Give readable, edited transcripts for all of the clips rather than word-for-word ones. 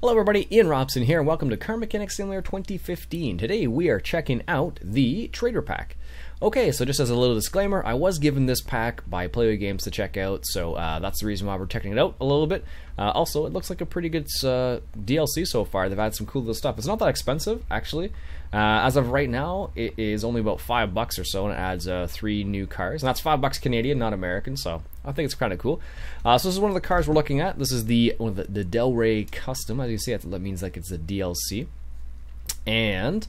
Hello everybody, Ian Robson here, and welcome to Car Mechanics Simulator 2015. Today we are checking out the Trader Pack. Okay, so just as a little disclaimer, I was given this pack by Playway Games to check out, so that's the reason why we're checking it out a little bit. Also, it looks like a pretty good DLC so far. They've had some cool little stuff. It's not that expensive, actually. As of right now, it is only about $5 or so, and it adds 3 new cars. And that's $5 Canadian, not American, so I think it's kind of cool. So this is one of the cars we're looking at. This is the Delray Custom. As you see, that means like it's a DLC. And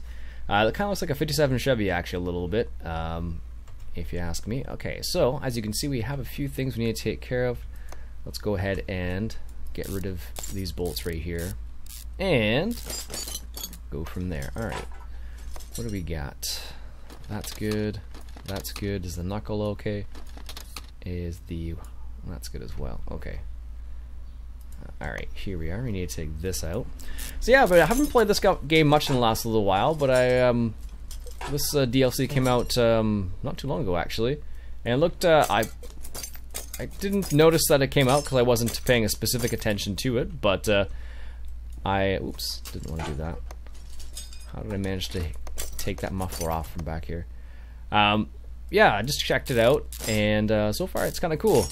it kind of looks like a 57 Chevy, actually, a little bit, if you ask me. Okay, so as you can see, we have a few things we need to take care of. Let's go ahead and get rid of these bolts right here. And go from there. Alright. What do we got? That's good. That's good. Is the knuckle okay? That's good as well. Okay. Alright, here we are. We need to take this out. So yeah, but I haven't played this game much in the last little while, but this DLC came out not too long ago, actually. And it looked, I didn't notice that it came out because I wasn't paying a specific attention to it, but oops, didn't want to do that. How did I manage to take that muffler off from back here? Yeah, I just checked it out, and so far it's kind of cool.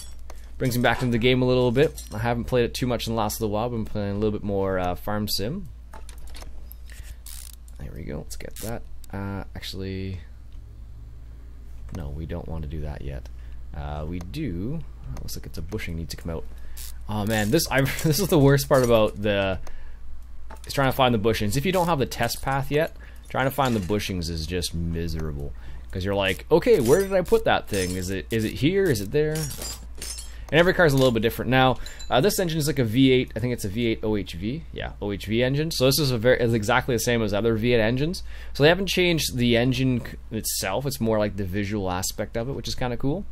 Brings me back into the game a little bit. I haven't played it too much in the last little while. I've been playing a little bit more Farm Sim. There we go. Let's get that. Actually, no, we don't want to do that yet. We do. It looks like it's a bushing needs to come out. Oh man, this is the worst part about is trying to find the bushings. If you don't have the test path yet, trying to find the bushings is just miserable. Because you're like, okay, where did I put that thing? Is it here? Is it there? And every car is a little bit different. Now, this engine is like a V8. I think it's a V8 OHV. Yeah, OHV engine. So this is it's exactly the same as other V8 engines. So they haven't changed the engine itself. It's more like the visual aspect of it, which is kind of cool.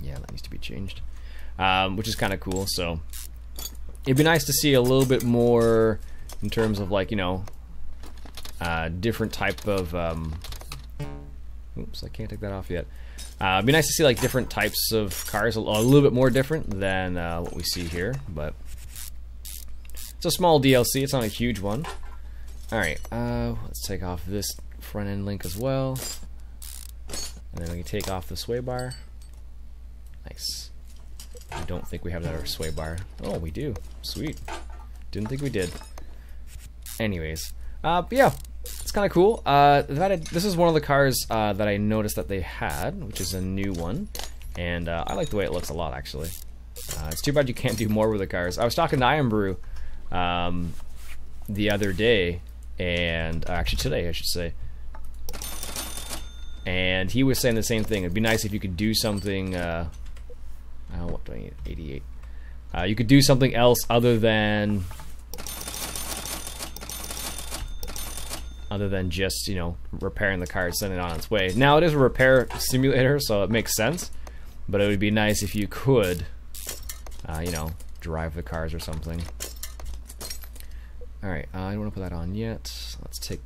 Yeah, that needs to be changed. Which is kind of cool. So it'd be nice to see a little bit more in terms of, like, you know, different type of oops, I can't take that off yet. It'd be nice to see like different types of cars, a little bit more different than what we see here, but it's a small DLC, it's not a huge one. Alright, let's take off this front end link as well, and then we can take off the sway bar. Nice. I don't think we have that sway bar. Oh, we do. Sweet. Didn't think we did. Anyways, but yeah, it's kind of cool. This is one of the cars that I noticed that they had, which is a new one, and I like the way it looks a lot, actually. It's too bad you can't do more with the cars. I was talking to Iron Brew the other day, and actually today, I should say, and he was saying the same thing. It'd be nice if you could do something. What do I need? 88. You could do something else other than just, you know, repairing the car and sending it on its way. Now, it is a repair simulator, so it makes sense, but it would be nice if you could, you know, drive the cars or something. Alright, I don't want to put that on yet. Let's take...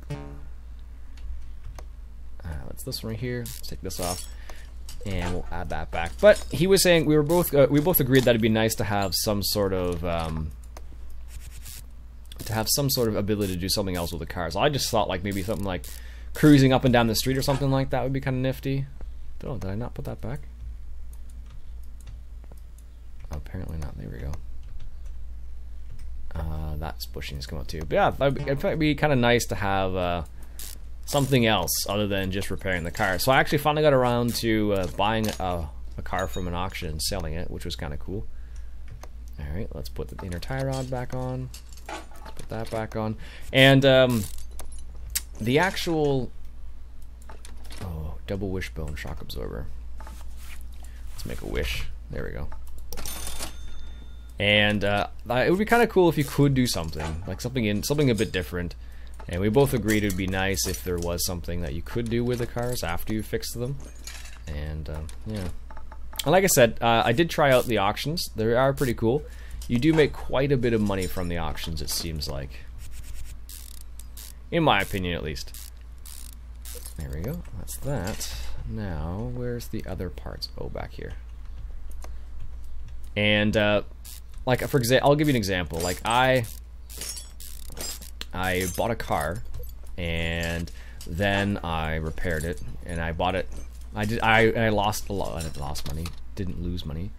that's this one right here. Let's take this off, and we'll add that back. But he was saying, we both agreed that it'd be nice to have some sort of... ability to do something else with the cars. I just thought like maybe something like cruising up and down the street or something like that would be kind of nifty. Oh, did I not put that back? Apparently not. There we go. That's bushing to come out too. But yeah, it'd be kind of nice to have something else other than just repairing the car. So I actually finally got around to buying a car from an auction and selling it, which was kind of cool. Alright, let's put the inner tie rod back on. Put that back on, and the actual double wishbone shock absorber. Let's make a wish. There we go. And it would be kind of cool if you could do something like something a bit different. And we both agreed it would be nice if there was something that you could do with the cars after you fixed them. And yeah, and like I said, I did try out the auctions. They are pretty cool. You do make quite a bit of money from the auctions, it seems like. In my opinion, at least. There we go. That's that. Now, where's the other parts? Oh, back here. And, like, for example, I'll give you an example. Like, I bought a car, and then I repaired it, and I bought it. I lost a lot. I lost money. Didn't lose money.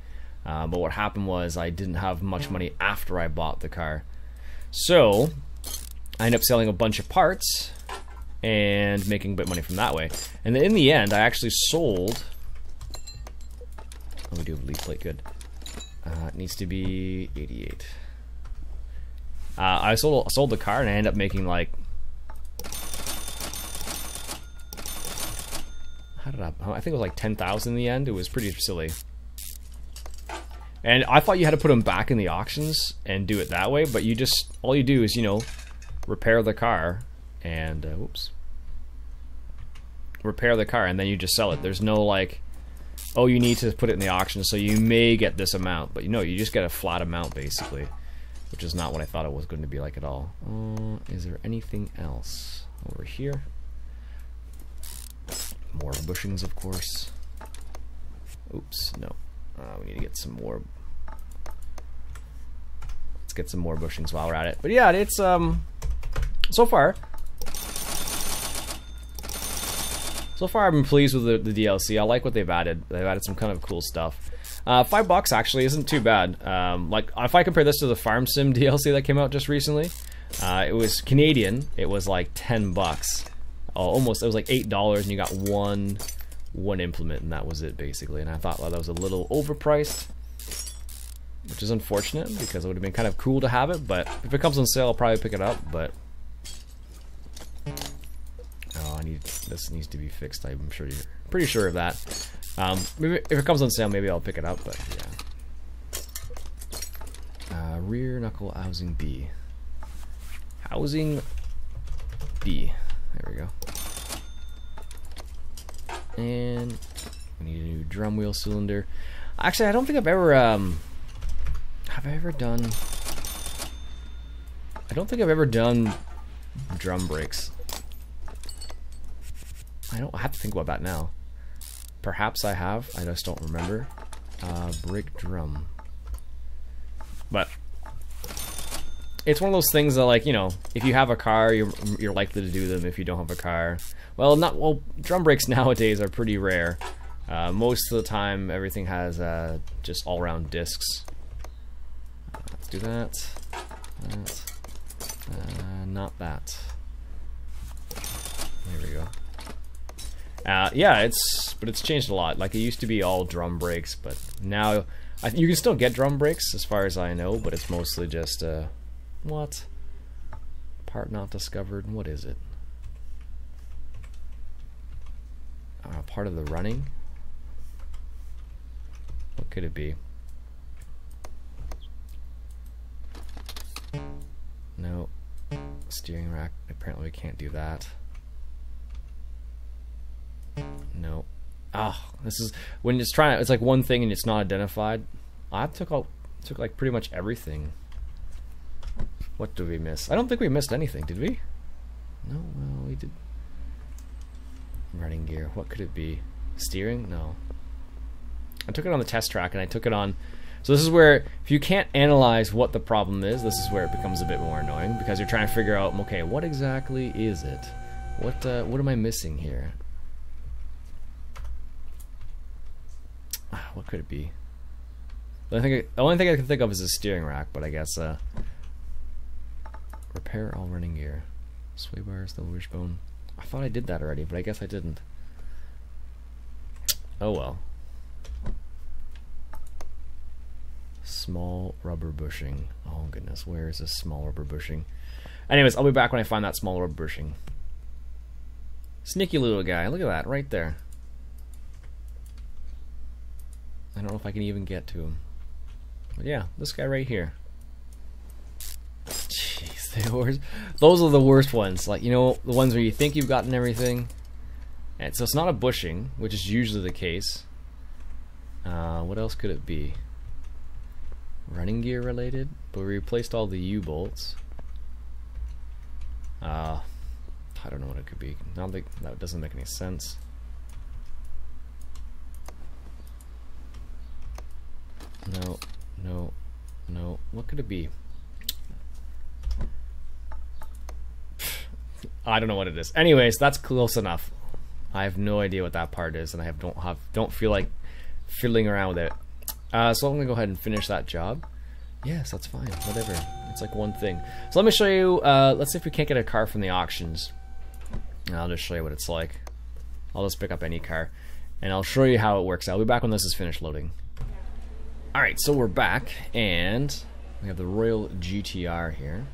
But what happened was I didn't have much money after I bought the car. So I ended up selling a bunch of parts and making a bit of money from that way. And then in the end, I actually sold... Oh, we do have a leaf plate, good. It needs to be 88. I sold the car, and I ended up making like... How did I think it was like 10,000 in the end. It was pretty silly. And I thought you had to put them back in the auctions and do it that way, but you just, all you do is, you know, repair the car and, whoops. Repair the car and then you just sell it. There's no like, oh, you need to put it in the auction so you may get this amount. But you know, you just get a flat amount basically, which is not what I thought it was going to be like at all. Is there anything else over here? More bushings, of course. Oops, no. We need to get some more. Let's get some more bushings while we're at it. But yeah, it's so far I've been pleased with the DLC. I like what they've added. They've added some kind of cool stuff. $5 actually isn't too bad. Like if I compare this to the Farm Sim DLC that came out just recently, it was Canadian. It was like $10. Almost. It was like $8, and you got one implement, and that was it basically. And I thought, well, that was a little overpriced, which is unfortunate because it would have been kind of cool to have it. But if it comes on sale, I'll probably pick it up. But this needs to be fixed. I'm sure you're pretty sure of that. Maybe if it comes on sale, maybe I'll pick it up. But yeah. Rear knuckle housing B. Housing B. There we go. And we need a new drum wheel cylinder. Actually, I don't think I've ever have I ever done... I don't think I've ever done drum brakes. I have to think about that now. Perhaps I have. I just don't remember. Brake drum. But it's one of those things that, like, you know, if you have a car, you're likely to do them. If you don't have a car, well, drum brakes nowadays are pretty rare. Most of the time, everything has just all-around discs. Let's do that. Not that. There we go. Yeah, it's changed a lot. Like, it used to be all drum brakes, but now you can still get drum brakes, as far as I know, but it's mostly just what? Part not discovered. What is it? Part of the running? What could it be? No. Steering rack. Apparently we can't do that. No. Ah, this is when it's trying. It's like one thing and it's not identified. I took like pretty much everything. What did we miss? I don't think we missed anything, did we? No, well, we did. Running gear. What could it be? Steering? No. I took it on the test track and I took it on. So this is where, if you can't analyze what the problem is, this is where it becomes a bit more annoying, because you're trying to figure out, okay, what exactly is it? What am I missing here? What could it be? The only thing I can think of is a steering rack, but I guess repair all running gear. Sway bars, the wishbone. I thought I did that already, but I guess I didn't. Oh well. Small rubber bushing. Oh goodness, where is this small rubber bushing? Anyways, I'll be back when I find that small rubber bushing. Sneaky little guy. Look at that, right there. I don't know if I can even get to him. But yeah, this guy right here. Jeez, those are the worst ones. Like, you know, the ones where you think you've gotten everything. And so it's not a bushing, which is usually the case. What else could it be? Running gear related? But we replaced all the U-bolts. I don't know what it could be. I don't think that doesn't make any sense. No, no, no. What could it be? I don't know what it is. Anyways, that's close enough. I have no idea what that part is, and I don't feel like fiddling around with it. So I'm gonna go ahead and finish that job. Yes, that's fine. Whatever. It's like one thing. So let me show you. Let's see if we can't get a car from the auctions. I'll just show you what it's like. I'll just pick up any car, and I'll show you how it works. I'll be back when this is finished loading. All right, so we're back, and we have the Royal GTR here.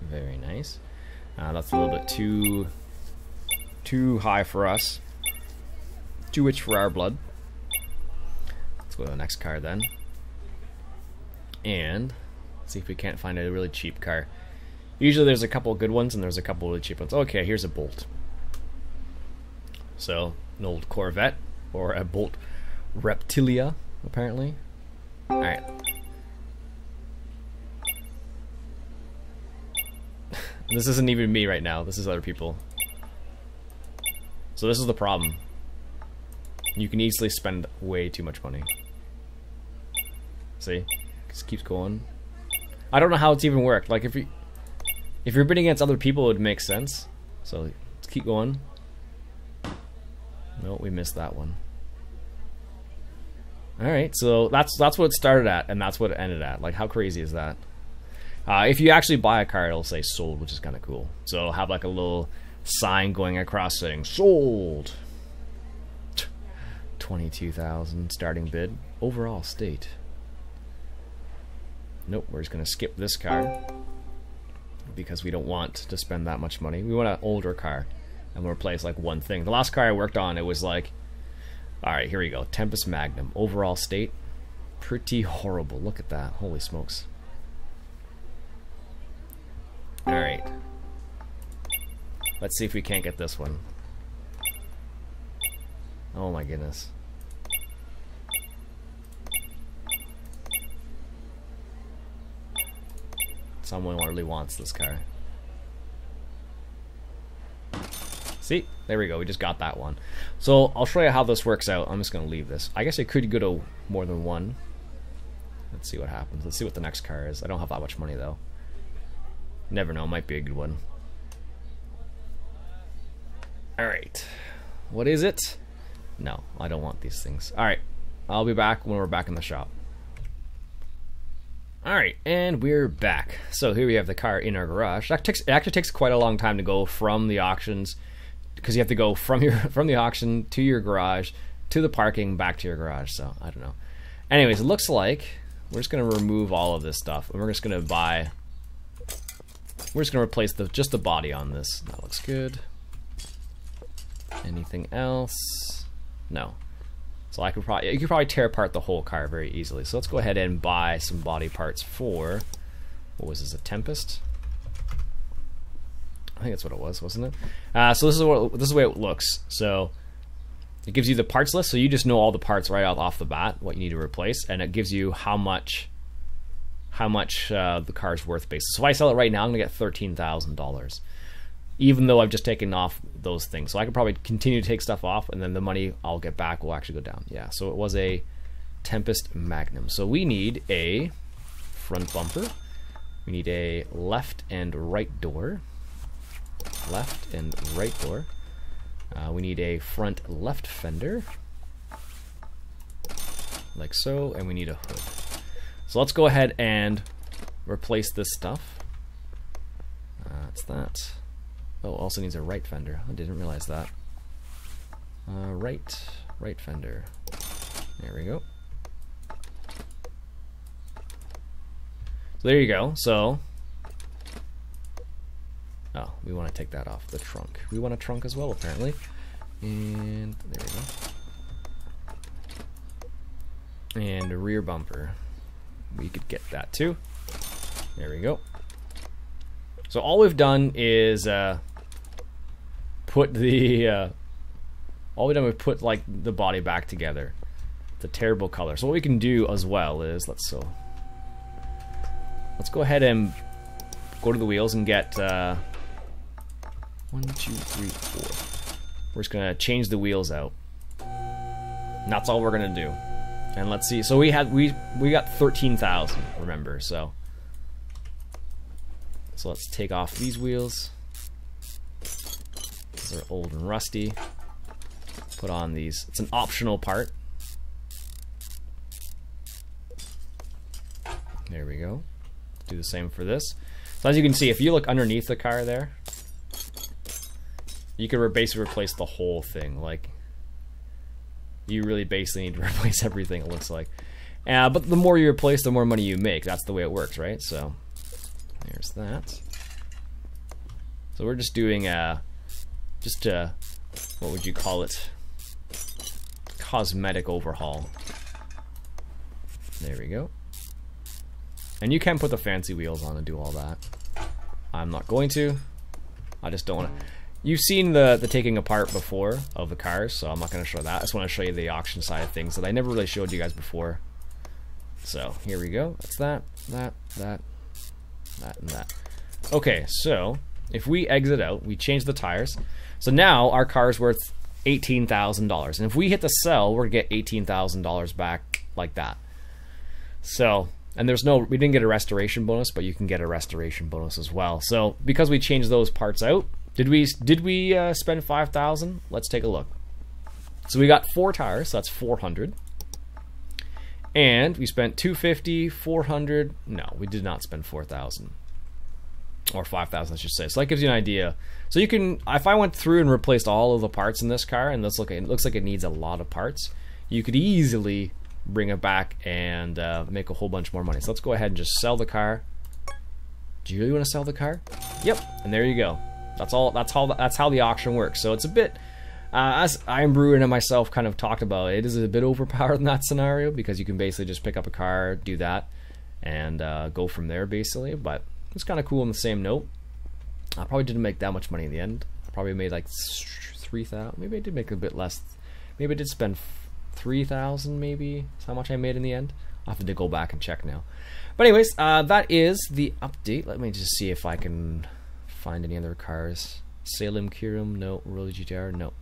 Very nice. That's a little bit too high for us. Too rich for our blood. Let's go to the next car then. And see if we can't find a really cheap car. Usually there's a couple good ones and there's a couple really cheap ones. Okay, here's a Bolt. So, an old Corvette, or a Bolt Reptilia, apparently. Alright. This isn't even me right now, this is other people. So this is the problem. You can easily spend way too much money. See? Just keeps going. I don't know how it's even worked. Like if you're bidding against other people, it would make sense. So let's keep going. No, we missed that one. Alright, so that's what it started at, and that's what it ended at. Like, how crazy is that? If you actually buy a car, it'll say sold, which is kind of cool. So it'll have like a little sign going across saying sold. 22,000 starting bid. Overall state. Nope, we're just gonna skip this car because we don't want to spend that much money. We want an older car, and we'll replace like one thing. The last car I worked on, it was like, all right, here we go. Tempest Magnum. Overall state, pretty horrible. Look at that. Holy smokes. All right. Let's see if we can't get this one. Oh my goodness. Someone really wants this car. See? There we go. We just got that one. So I'll show you how this works out. I'm just going to leave this. I guess I could go to more than one. Let's see what happens. Let's see what the next car is. I don't have that much money though. Never know. Might be a good one. Alright. What is it? No, I don't want these things. Alright. I'll be back when we're back in the shop. Alright, and we're back. So here we have the car in our garage. It actually takes quite a long time to go from the auctions, because you have to go from the auction to your garage, to the parking, back to your garage. So, I don't know. Anyways, it looks like we're just going to remove all of this stuff, and we're just going to buy... We're just going to replace just the body on this. That looks good. Anything else? No. So you could probably tear apart the whole car very easily. So let's go ahead and buy some body parts for, what was this, a Tempest? I think that's what it was, wasn't it? So this is the way it looks. So it gives you the parts list, so you just know all the parts right off the bat, what you need to replace, and it gives you how much the car's worth basically. So if I sell it right now, I'm gonna get $13,000. Even though I've just taken off those things. So I could probably continue to take stuff off, and then the money I'll get back will actually go down. Yeah, so it was a Tempest Magnum. So we need a front bumper. We need a left and right door. Left and right door. We need a front left fender. Like so, and we need a hood. So let's go ahead and replace this stuff. That's that. Oh, also needs a right fender. I didn't realize that. Right fender. There we go. So there you go. So, oh, we want to take that off the trunk. We want a trunk as well, apparently. And there we go. And a rear bumper. We could get that too. There we go. So all we've done is put the put like the body back together. It's a terrible color. So what we can do as well is let's go ahead and go to the wheels and get 1, 2, 3, 4. We're just gonna change the wheels out. And that's all we're gonna do. And let's see. So we got 13,000. Remember, so let's take off these wheels. They're old and rusty. Put on these. It's an optional part. There we go. Do the same for this. So as you can see, if you look underneath the car there, you can basically replace the whole thing. Like, you really basically need to replace everything, it looks like. But the more you replace, the more money you make. That's the way it works, right? So there's that. So we're just doing what would you call it? Cosmetic overhaul. There we go. And you can put the fancy wheels on and do all that. I'm not going to. I just don't want to. You've seen the taking apart before of the cars, so I'm not going to show that. I just want to show you the auction side of things that I never really showed you guys before. So here we go. That's that, and that. Okay, so if we exit out, we change the tires. So now our car's worth $18,000, and if we hit the sell, we're gonna get $18,000 back like that. So, and we didn't get a restoration bonus, but you can get a restoration bonus as well. So because we changed those parts out, did we spend $5,000? Let's take a look. So we got 4 tires, so that's 400. And we spent $250, 400. No, we did not spend 4,000 or 5,000, I should say. So that gives you an idea. So you can, if I went through and replaced all of the parts in this car, and it looks like it needs a lot of parts, you could easily bring it back and make a whole bunch more money. So let's go ahead and just sell the car. Do you really want to sell the car? Yep, and there you go. That's how the auction works. So it's a bit, as Iron Brewer and myself kind of talked about, it is a bit overpowered in that scenario because you can basically just pick up a car, do that, and go from there basically. But it's kind of cool on the same note. I probably didn't make that much money in the end. I probably made like 3,000. Maybe I did make a bit less. Maybe I did spend 3,000. Maybe that's how much I made in the end. I'll have to go back and check now. But anyways, that is the update. Let me just see if I can find any other cars. Salem, Kirim, no. Roller GTR, no.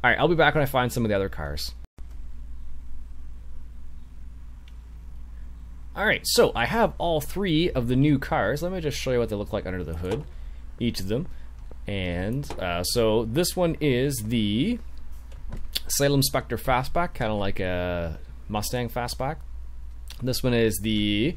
Alright, I'll be back when I find some of the other cars. Alright, so I have all 3 of the new cars. Let me just show you what they look like under the hood. Each of them. And so this one is the Salem Spectre Fastback, kind of like a Mustang Fastback. This one is the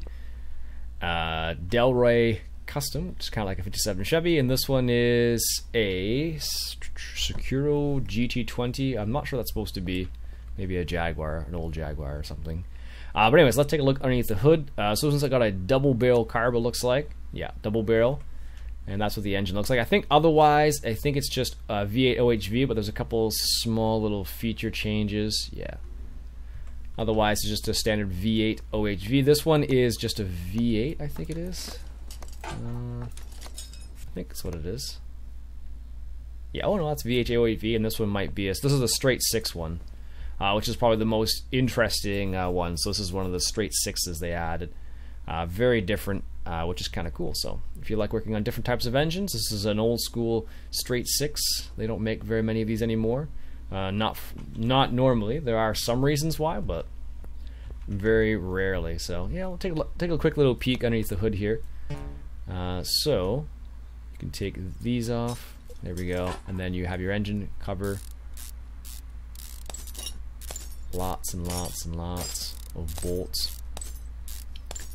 Delray Custom, which is kind of like a 57 Chevy, and this one is a Sakura GT20. I'm not sure that's supposed to be maybe a Jaguar, an old Jaguar or something. But anyways, let's take a look underneath the hood. So this one's got a double barrel carb, it looks like. Yeah, double barrel. And that's what the engine looks like. I think otherwise, I think it's just a V8 OHV, but there's a couple small little feature changes. Yeah. Otherwise, it's just a standard V8 OHV. This one is just a V8, I think it is. I think that's what it is. Yeah, oh no, that's VH OHV, and this one might be this is a straight 6 one, which is probably the most interesting one. So this is one of the straight 6s they added. Very different, which is kind of cool. So if you like working on different types of engines, this is an old school straight 6. They don't make very many of these anymore. Not normally. There are some reasons why, but very rarely. So yeah, we'll take a quick little peek underneath the hood here. So you can take these off. There we go. And then you have your engine cover. Lots and lots and lots of bolts.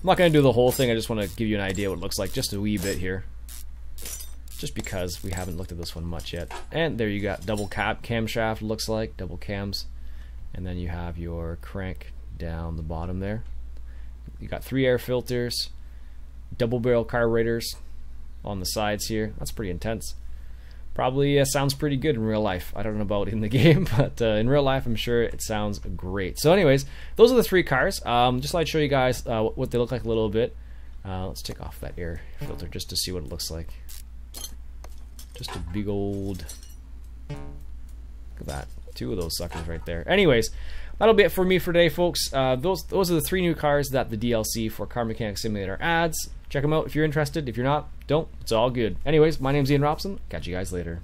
I'm not going to do the whole thing. I just want to give you an idea what it looks like just a wee bit here. Just because we haven't looked at this one much yet. And there you got double camshaft, looks like. Double cams. And then you have your crank down the bottom there. You got 3 air filters. Double barrel carburetors on the sides here. That's pretty intense. Probably sounds pretty good in real life. I don't know about in the game, but in real life I'm sure it sounds great. So anyways, those are the 3 cars. Just thought I'd show you guys what they look like a little bit. Let's take off that air filter just to see what it looks like. Just a big old... Look at that. 2 of those suckers right there. Anyways, that'll be it for me for today, folks. Those are the 3 new cars that the DLC for Car Mechanic Simulator adds. Check them out if you're interested. If you're not, don't. It's all good. Anyways, my name's Ian Robson. Catch you guys later.